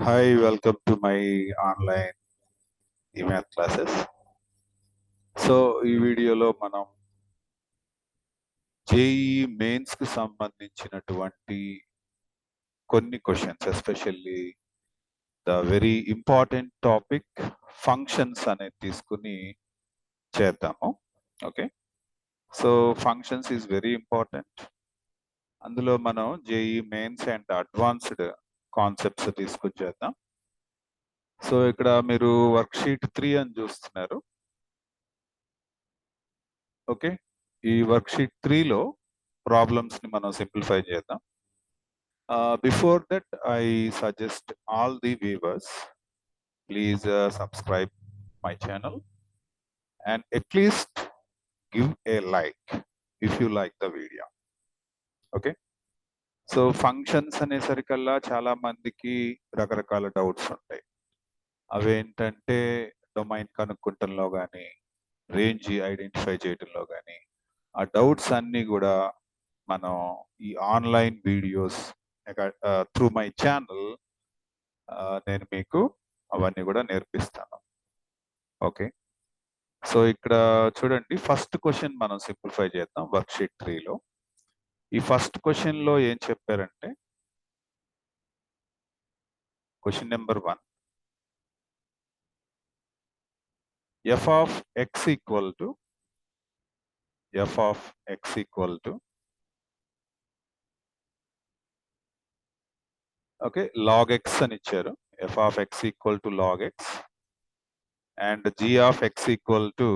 Hi, welcome to my online email classes. So ఈ వీడియోలో మనం జేఈ మెయిన్స్ కి సంబంధించినటువంటి కొన్ని questions, especially the very important topic functions అనేది తీసుకుని చేద్దాము. Okay, so functions is very important. అందులో మనం JEE mains and advanced concepts తీసుకుని చేద్దాం. సో ఇక్కడ మీరు వర్క్షీట్ 3 అని చూస్తున్నారు. ఓకే, ఈ వర్క్షీట్ 3లో ప్రాబ్లమ్స్ ని మనం సింప్లిఫై చేద్దాం. Before that I suggest all the viewers, please subscribe my channel and at least give a like if you like the video. Okay, so functions అనేసరికల్లా చాలా మందికి రకరకాల డౌట్స్ ఉంటాయి. అవేంటంటే డొమైన్ కనుక్కుంటంలో కానీ, రేంజ్ ఐడెంటిఫై చేయడంలో కానీ, ఆ డౌట్స్ అన్నీ కూడా మనం ఈ online videos through my channel నేను మీకు అవన్నీ కూడా నేర్పిస్తాను. ఓకే, సో ఇక్కడ చూడండి, ఫస్ట్ క్వశ్చన్ మనం సింప్లిఫై చేద్దాం వర్క్షీట్ 3లో. ఈ ఫస్ట్ క్వశ్చన్ లో ఏం చెప్పారంటే, question number 1, f of x equal to okay log x అని ఇచ్చారు. F of x equal to log x and g of x equal to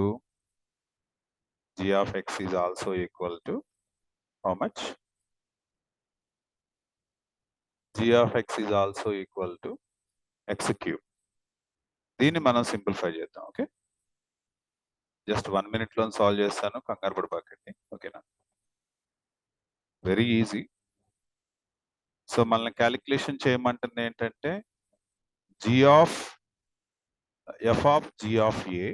g of x is also equal to how much? g of x is also equal to x cube. దీన్ని మనం simplify చేద్దాం. Okay, just 1 minute లో solve చేస్తాను, కంగారు పడిపోకండి. ఓకేనా, very easy. So మనల్ని calculation చేయమంటుంది ఏంటంటే g of f of g of a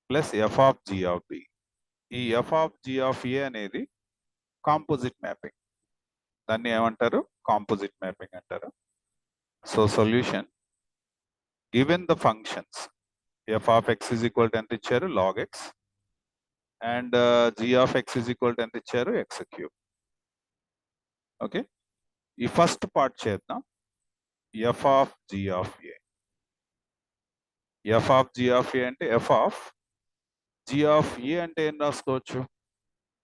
plus f of g of b. ఈ f of g of a అనేది కాంపోజిట్ మ్యాపింగ్. దాన్ని ఏమంటారు? కాంపోజిట్ మ్యాపింగ్ అంటారు. So solution, given the functions f of x is equal to ఎంత ఇచ్చారు? log x, and g of x is equal to ఎంత ఇచ్చారు? x cube. Okay, ఈ first part చేద్దాం. f of g of a. f of g of a అంటే f of g of a అంటే ఏం రాసుకోవచ్చు?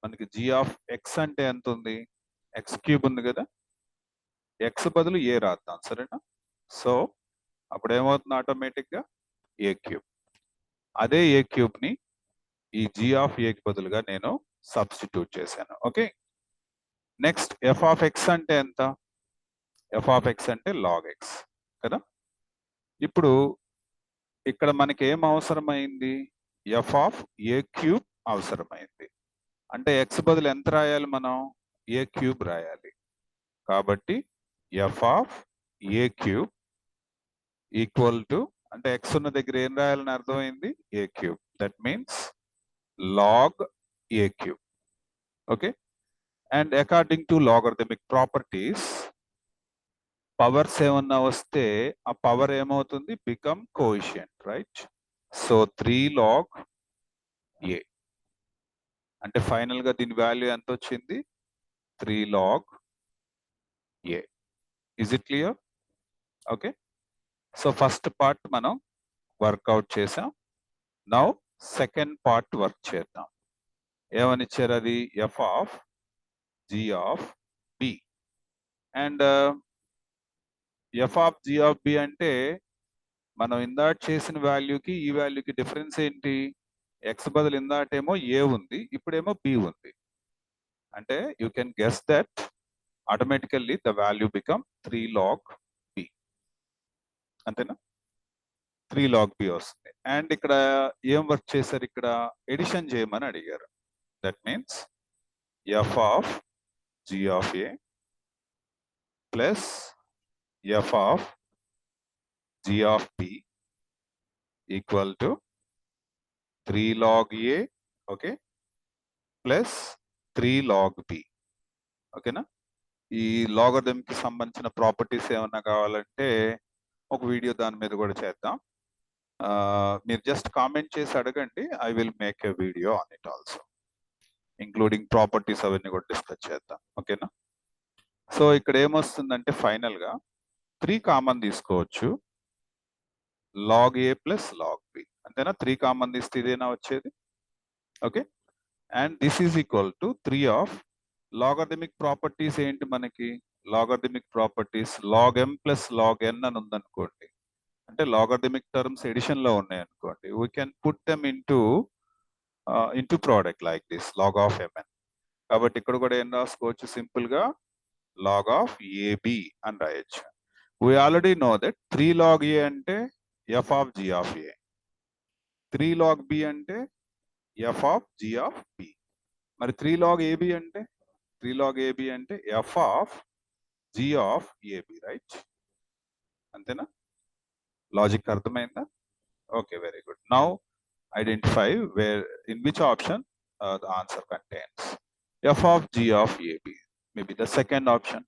మనకి g of x అంటే ఎంత ఉంది? x క్యూబ్ ఉంది కదా, x బదులు a రాద్దాం, సరేనా? సో అప్పుడు ఏమవుతుంది? ఆటోమేటిక్ గా a క్యూబ్. అదే a క్యూబ్ ని ఈ g of a కి బదులుగా నేను సబ్స్టిట్యూట్ చేశాను. Okay, next f of x అంటే ఎంత? f of x అంటే log x కదా. ఇప్పుడు ఇక్కడ మనకి ఏం అవసరమైంది? f of a క్యూబ్ అవసరమైంది. అంటే x బదులు ఎంత రాయాలి మనం? a క్యూబ్ రాయాలి. కాబట్టి f of a cube equal to, అంటే x ఉన్న దగ్గర ఏం రాయాలని అర్థమైంది? a cube. That means log a cube. Okay, and according to logarithmic properties, powers ఏమన్నా వస్తే ఆ పవర్ ఏమవుతుంది? Become coefficient, right? So 3 log a అంటే ఫైనల్ గా దీని వాల్యూ ఎంత వచ్చింది? 3 log a. Is it clear? Okay, so first part మనం వర్కౌట్ చేసాం. నౌ సెకండ్ పార్ట్ వర్క్ చేద్దాం. ఏమని ఇచ్చారు? అది F of g of b. And f of g of b అంటే మనం ఇందాక చేసిన వాల్యూకి ఈ వాల్యూకి డిఫరెన్స్ ఏంటి? ఎక్స్ బదులు ఇందాటేమో ఏ ఉంది, ఇప్పుడేమో బి ఉంది. అంటే you can guess that automatically the value become 3 log b. అంతేనా? 3 log b వస్తుంది. అండ్ ఇక్కడ ఏం వర్క్ చేశారు? ఇక్కడ ఎడిషన్ చేయమని అడిగారు. That means f of g of a plus f of g of b equal to 3 log a, okay, plus 3 log b. ఓకేనా? ఈ లాగరిథం కి సంబంధించిన ప్రాపర్టీస్ ఏమన్నా కావాలంటే ఒక వీడియో దాని మీద కూడా చేద్దాం. మీరు జస్ట్ కామెంట్ చేసి అడగండి, I will make a video on it also, including properties అవన్నీ కూడా డిస్కస్ చేద్దాం. ఓకేనా? సో ఇక్కడ ఏమొస్తుందంటే ఫైనల్ గా 3 కామన్ తీసుకోవచ్చు, log a plus log b, అంతేనా? 3 కామన్ తీస్తే ఇదేనా వచ్చేది. Okay, and this is equal to 3 of logarithmic properties ఏంటి మనకి? Logarithmic properties log m plus log n అని ఉందనుకోండి, అంటే లాగరిథమిక్ టర్మ్స్ ఎడిషన్ లో ఉన్నాయి అనుకోండి, we can put them into product like this log of mn. కాబట్టి ఇక్కడ కూడా ఏం రాసుకోవచ్చు, సింపుల్ గా log ఆఫ్ ab అని రాయొచ్చు. we already know that 3 log a అంటే f of g of a, 3 log b అంటే f of g of b. మరి 3 log ab అంటే 3 log ab అంటే f of g of ab, right? అంతేనా? Logic అర్థమైందా? Okay, very good. Now identify wear in which option the answer contains f of g of ab, maybe the second option.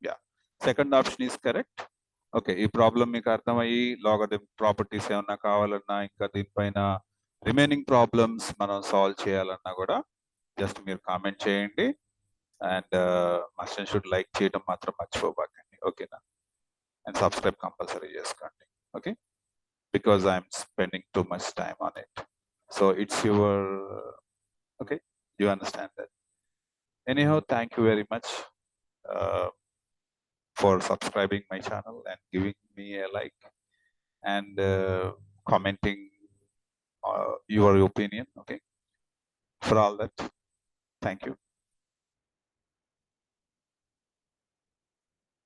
Yeah, second option is correct. Okay, ఈ problem మీకు అర్థమయ్యి logarithm properties ఏమన్నా కావాలన్నా, ఇంకా దీనిపైన remaining problems మనం solve చేయాలన్నా కూడా జస్ట్ మీరు కామెంట్ చేయండి. And must and should like చేయడం మాత్రం మర్చిపోబాకండి. ఓకేనా? అండ్ సబ్స్క్రైబ్ కంపల్సరీ చేసుకోండి. Okay, because I'm spending too much time on it. So it's your, okay, you understand that. Anyhow, thank you very much for subscribing my channel and giving me a like and commenting your opinion. Okay, for all that, thank you.